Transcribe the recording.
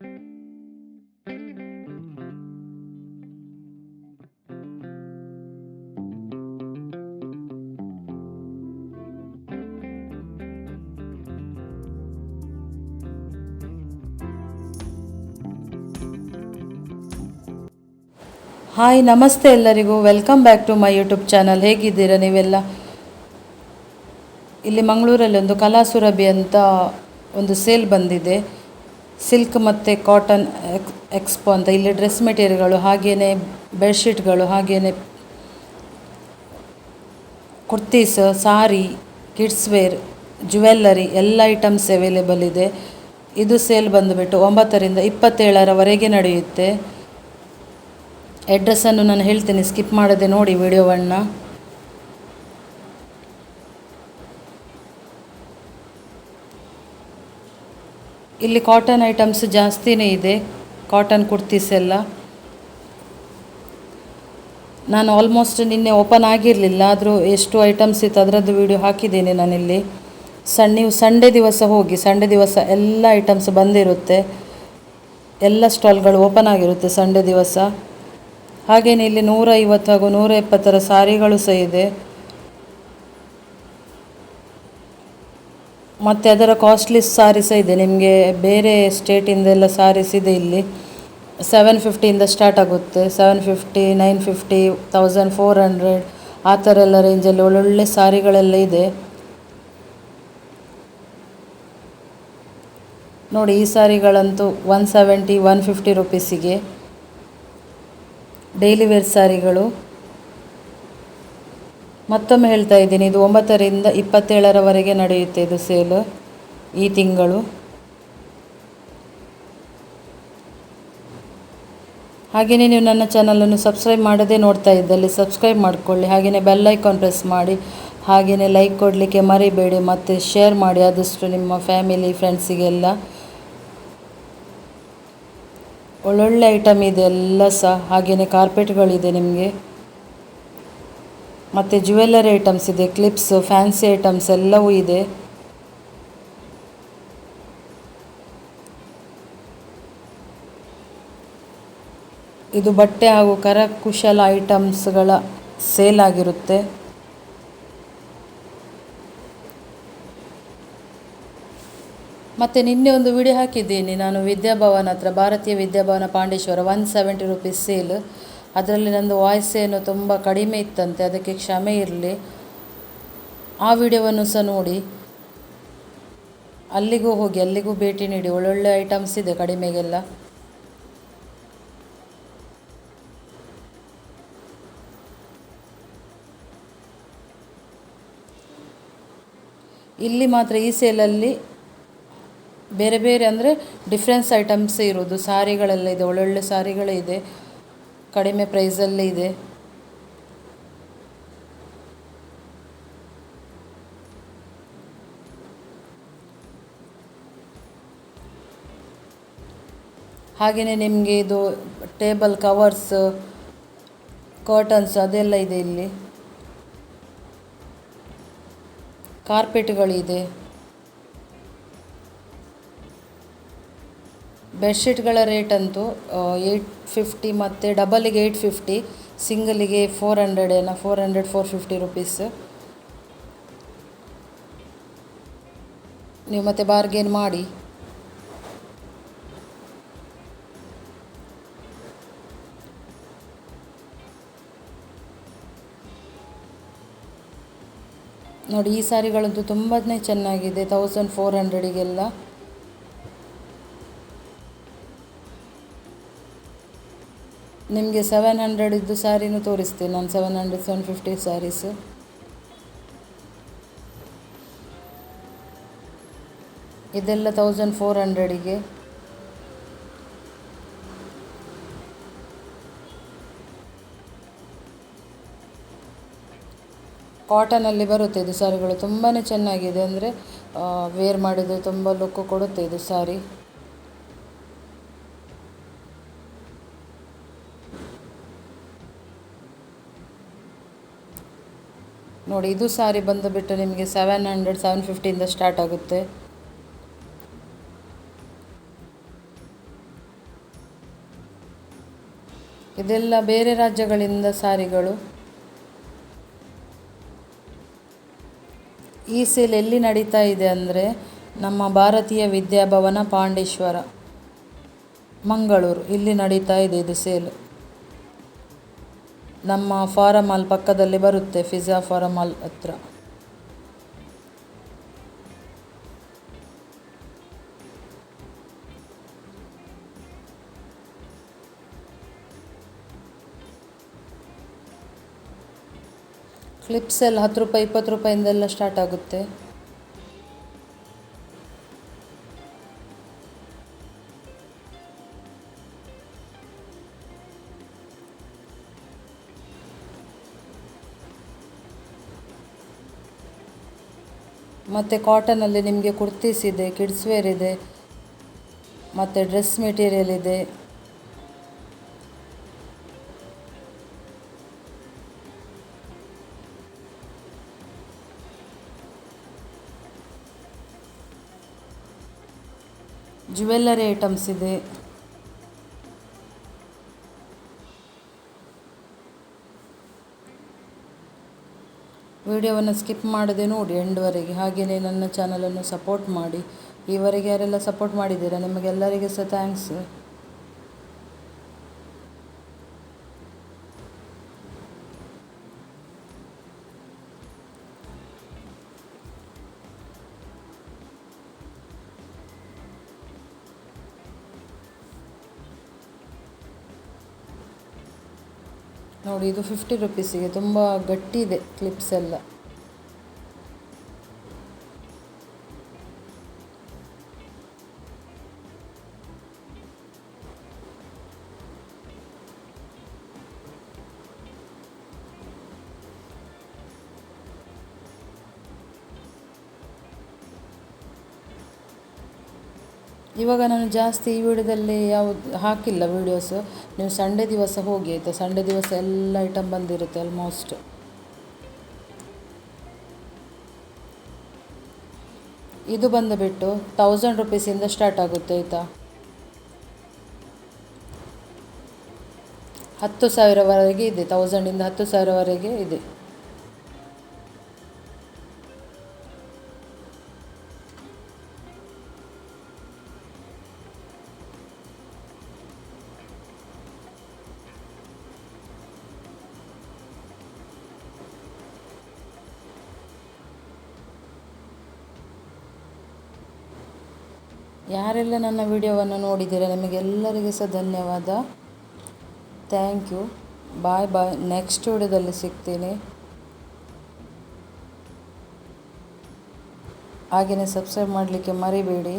Hi, ನಮಸ್ತೆ ಎಲ್ಲರಿಗೂ. Welcome back to my YouTube channel. ಹೇಗಿದ್ದೀರಾ ನೀವೆಲ್ಲ? ಇಲ್ಲಿ ಮಂಗಳೂರಲ್ಲಿ ಒಂದು ಕಲಾಸುರಭಿ ಅಂತ ಒಂದು ಸೇಲ್ ಬಂದಿದೆ. ಸಿಲ್ಕ್ ಮತ್ತು ಕಾಟನ್ ಎಕ್ಸ್ಪೋ ಅಂತ. ಇಲ್ಲಿ ಡ್ರೆಸ್ ಮೆಟೀರಿಯಲ್ಗಳು, ಹಾಗೆಯೇ ಬೆಡ್ಶೀಟ್ಗಳು, ಹಾಗೆಯೇ ಕುರ್ತೀಸ್, ಸಾರಿ, ಕಿಡ್ಸ್ ವೇರ್, ಜ್ಯುವೆಲ್ಲರಿ ಎಲ್ಲ ಐಟಮ್ಸ್ ಅವೈಲೇಬಲ್ ಇದೆ. ಇದು ಸೇಲ್ ಬಂದುಬಿಟ್ಟು 9ರಿಂದ 27ರವರೆಗೆ ನಡೆಯುತ್ತೆ. ಅಡ್ರೆಸ್ಸನ್ನು ನಾನು ಹೇಳ್ತೀನಿ, ಸ್ಕಿಪ್ ಮಾಡದೆ ನೋಡಿ ವಿಡಿಯೋವನ್ನು. ಇಲ್ಲಿ ಕಾಟನ್ ಐಟಮ್ಸ್ ಜಾಸ್ತಿನೇ ಇದೆ, ಕಾಟನ್ ಕುರ್ತೀಸ್ ಎಲ್ಲ. ನಾನು ಆಲ್ಮೋಸ್ಟ್ ನಿನ್ನೆ ಓಪನ್ ಆಗಿರಲಿಲ್ಲ, ಆದರೂ ಎಷ್ಟು ಐಟಮ್ಸ್ ಇತ್ತು ಅದರದ್ದು ವಿಡಿಯೋ ಹಾಕಿದ್ದೇನೆ ನಾನಿಲ್ಲಿ. ನೀವು ಸಂಡೇ ದಿವಸ ಹೋಗಿ, ಸಂಡೇ ದಿವಸ ಎಲ್ಲ ಐಟಮ್ಸ್ ಬಂದಿರುತ್ತೆ, ಎಲ್ಲ ಸ್ಟಾಲ್ಗಳು ಓಪನ್ ಆಗಿರುತ್ತೆ ಸಂಡೇ ದಿವಸ. ಹಾಗೆಯೇ ಇಲ್ಲಿ 150 ಹಾಗೂ 170ರ ಸಾರಿಗಳು ಸಹ ಇದೆ. ಮತ್ತು ಅದರ ಕಾಸ್ಟ್ಲಿ ಸಾರಿ ಸಹ ಇದೆ. ನಿಮಗೆ ಬೇರೆ ಸ್ಟೇಟಿಂದೆಲ್ಲ ಸಾರೀಸ್ ಇದೆ ಇಲ್ಲಿ. 750ಇಂದ ಸ್ಟಾರ್ಟ್ ಆಗುತ್ತೆ. 750, 950, 1400 ಆ ಥರ ಎಲ್ಲ ರೇಂಜಲ್ಲಿ ಒಳ್ಳೊಳ್ಳೆ ಸಾರಿಗಳೆಲ್ಲ ಇದೆ. ನೋಡಿ, ಈ ಸಾರಿಗಳಂತೂ 170, 150 ರುಪೀಸಿಗೆ ಡೈಲಿ ವೇರ್ ಸಾರಿಗಳು. ಮತ್ತೊಮ್ಮೆ ಹೇಳ್ತಾ ಇದ್ದೀನಿ, ಇದು 9ರಿಂದ 27ರವರೆಗೆ ನಡೆಯುತ್ತೆ ಇದು ಸೇಲ್ ಈ ತಿಂಗಳು. ಹಾಗೆಯೇ ನೀವು ನನ್ನ ಚಾನಲನ್ನು ಸಬ್ಸ್ಕ್ರೈಬ್ ಮಾಡದೇ ನೋಡ್ತಾ ಇದ್ದಲ್ಲಿ ಸಬ್ಸ್ಕ್ರೈಬ್ ಮಾಡಿಕೊಳ್ಳಿ. ಹಾಗೆಯೇ ಬೆಲ್ ಐಕಾನ್ ಪ್ರೆಸ್ ಮಾಡಿ, ಹಾಗೆಯೇ ಲೈಕ್ ಕೊಡಲಿಕ್ಕೆ ಮರಿಬೇಡಿ, ಮತ್ತು ಶೇರ್ ಮಾಡಿ ಆದಷ್ಟು ನಿಮ್ಮ ಫ್ಯಾಮಿಲಿ ಫ್ರೆಂಡ್ಸಿಗೆಲ್ಲ. ಒಳ್ಳೊಳ್ಳೆ ಐಟಮ್ ಇದೆ ಎಲ್ಲ ಸಹ. ಹಾಗೆಯೇ ಕಾರ್ಪೆಟ್ಗಳಿದೆ ನಿಮಗೆ, ಮತ್ತು ಜ್ಯುವೆಲ್ಲರಿ ಐಟಮ್ಸ್ ಇದೆ, ಕ್ಲಿಪ್ಸ್, ಫ್ಯಾನ್ಸಿ ಐಟಮ್ಸ್ ಎಲ್ಲವೂ ಇದೆ. ಇದು ಬಟ್ಟೆ ಹಾಗೂ ಕರಕುಶಲ ಐಟಮ್ಸ್ಗಳ ಸೇಲ್ ಆಗಿರುತ್ತೆ. ಮತ್ತು ನಿನ್ನೆ ಒಂದು ವಿಡಿಯೋ ಹಾಕಿದ್ದೀನಿ ನಾನು, ವಿದ್ಯಾಭವನ ಹತ್ರ, ಭಾರತೀಯ ವಿದ್ಯಾಭವನ ಪಾಂಡೇಶ್ವರ 170 ರುಪೀಸ್ ಸೇಲ್. ಅದರಲ್ಲಿ ನಂದು ವಾಯ್ಸ್ ಏನು ತುಂಬ ಕಡಿಮೆ ಇತ್ತಂತೆ, ಅದಕ್ಕೆ ಕ್ಷಮೆ ಇರಲಿ. ಆ ವಿಡಿಯೋವನ್ನು ಸಹ ನೋಡಿ, ಅಲ್ಲಿಗೂ ಹೋಗಿ, ಅಲ್ಲಿಗೂ ಭೇಟಿ ನೀಡಿ. ಒಳ್ಳೊಳ್ಳೆ ಐಟಮ್ಸ್ ಇದೆ ಕಡಿಮೆಗೆಲ್ಲ. ಇಲ್ಲಿ ಮಾತ್ರ ಈ ಸೇಲಲ್ಲಿ ಬೇರೆ ಬೇರೆ ಅಂದರೆ ಡಿಫ್ರೆನ್ಸ್ ಐಟಮ್ಸ್ ಇರೋದು. ಸಾರಿಗಳೆಲ್ಲ ಇದೆ, ಒಳ್ಳೊಳ್ಳೆ ಸಾರಿಗಳೇ ಇದೆ, ಕಡಿಮೆ ಪ್ರೈಸಲ್ಲೇ ಇದೆ. ಹಾಗೆಯೇ ನಿಮಗೆ ಇದು ಟೇಬಲ್ ಕವರ್ಸ್, ಕರ್ಟನ್ಸ್ ಅದೆಲ್ಲ ಇದೆ ಇಲ್ಲಿ. ಕಾರ್ಪೆಟ್ಗಳಿದೆ. ಬೆಡ್ಶೀಟ್ಗಳ ರೇಟ್ ಅಂತೂ 850, ಮತ್ತು ಡಬಲಿಗೆ 850, ಸಿಂಗಲಿಗೆ 400, 400, 450 ರುಪೀಸ್. ನೀವು ಮತ್ತೆ ಬಾರ್ಗೇನ್ ಮಾಡಿ. ನೋಡಿ, ಈ ಸಾರಿಗಳಂತೂ ತುಂಬಾ ಚೆನ್ನಾಗಿದೆ, 1400ಗೆಲ್ಲ. ನಿಮಗೆ 700 ಇದ್ದು ಸ್ಯಾರಿನೂ ತೋರಿಸ್ತೇನೆ ನಾನು, 700, 750 ಸ್ಯಾರೀಸ್. ಇದೆಲ್ಲ 1400ಗೆ. ಕಾಟನಲ್ಲಿ ಬರುತ್ತೆ ಇದು ಸ್ಯಾರಿಗಳು, ತುಂಬಾ ಚೆನ್ನಾಗಿದೆ. ಅಂದರೆ ವೇರ್ ಮಾಡಿದರೆ ತುಂಬ ಲುಕ್ ಕೊಡುತ್ತೆ ಇದು ಸ್ಯಾರಿ. ನೋಡಿ, ಇದು ಸಾರಿ ಬಂದುಬಿಟ್ಟು ನಿಮಗೆ 700, 750ಇಂದ ಸ್ಟಾರ್ಟ್ ಆಗುತ್ತೆ. ಇದೆಲ್ಲ ಬೇರೆ ರಾಜ್ಯಗಳಿಂದ ಸಾರಿಗಳು. ಈ ಸೇಲ್ ಎಲ್ಲಿ ನಡೀತಾ ಇದೆ ಅಂದರೆ ನಮ್ಮ ಭಾರತೀಯ ವಿದ್ಯಾಭವನ ಪಾಂಡೇಶ್ವರ ಮಂಗಳೂರು, ಇಲ್ಲಿ ನಡೀತಾ ಇದೆ ಇದು ಸೇಲ್. ನಮ್ಮ ಫಾರಂ ಮಾಲ್ ಪಕ್ಕದಲ್ಲಿ ಬರುತ್ತೆ, ಫಿಜಾ ಫಾರಂ ಮಾಲ್ ಹತ್ರ. ಕ್ಲಿಪ್ಸ್ ಎಲ್ಲ 10 ರೂಪಾಯಿ 20 ರೂಪಾಯಿಂದೆಲ್ಲ ಸ್ಟಾರ್ಟ್ ಆಗುತ್ತೆ. ಮತ್ತು ಕಾಟನಲ್ಲಿ ನಿಮಗೆ ಕುರ್ತೀಸ್ ಇದೆ, ಕಿಡ್ಸ್ ವೇರ್ ಇದೆ, ಮತ್ತು ಡ್ರೆಸ್ ಮೆಟೀರಿಯಲ್ ಇದೆ. ಜ್ಯುವೆಲ್ಲರಿ ಐಟಮ್ಸ್ ಇದೆ. ವಿಡಿಯೋವನ್ನು ಸ್ಕಿಪ್ ಮಾಡದೆ ನೋಡಿ ಎಂಡ್ವರೆಗೆ. ಹಾಗೆಯೇ ನನ್ನ ಚಾನಲನ್ನು ಸಪೋರ್ಟ್ ಮಾಡಿ. ಈವರೆಗೆ ಯಾರೆಲ್ಲ ಸಪೋರ್ಟ್ ಮಾಡಿದ್ದೀರಾ ನಿಮಗೆಲ್ಲರಿಗೆ ಸಹ ಥ್ಯಾಂಕ್ಸ್. ನೋಡಿ, ಇದು 50 ರುಪೀಸಿಗೆ ತುಂಬ ಗಟ್ಟಿ ಇದೆ ಕ್ಲಿಪ್ಸ್ ಎಲ್ಲ. ಇವಾಗ ನಾನು ಜಾಸ್ತಿ ಈ ವಿಡಿಯೋದಲ್ಲಿ ಯಾವುದು ಹಾಕಿಲ್ಲ ವೀಡಿಯೋಸು. ನೀವು ಸಂಡೇ ದಿವಸ ಹೋಗಿ ಆಯಿತಾ, ಸಂಡೇ ದಿವಸ ಎಲ್ಲ ಐಟಮ್ ಬಂದಿರುತ್ತೆ ಆಲ್ಮೋಸ್ಟ್. ಇದು ಬಂದುಬಿಟ್ಟು 1000 ರುಪೀಸಿಂದ ಸ್ಟಾರ್ಟ್ ಆಗುತ್ತೆ ಆಯಿತಾ. 10,000ವರೆಗೆ ಇದೆ, 1000ಇಂದ 10,000ವರೆಗೆ ಇದೆ. ಯಾರೆಲ್ಲ ನನ್ನ ವಿಡಿಯೋವನ್ನು ನೋಡಿದ್ದೀರಾ ನಿಮಗೆಲ್ಲರಿಗೂ ಸಹ ಧನ್ಯವಾದ. Thank you. Bye bye. Next ವಿಡಿಯೋದಲ್ಲಿ ಸಿಗ್ತೀನಿ. ಹಾಗೆಯೇ ಸಬ್ಸ್ಕ್ರೈಬ್ ಮಾಡಲಿಕ್ಕೆ ಮರಿಬೇಡಿ.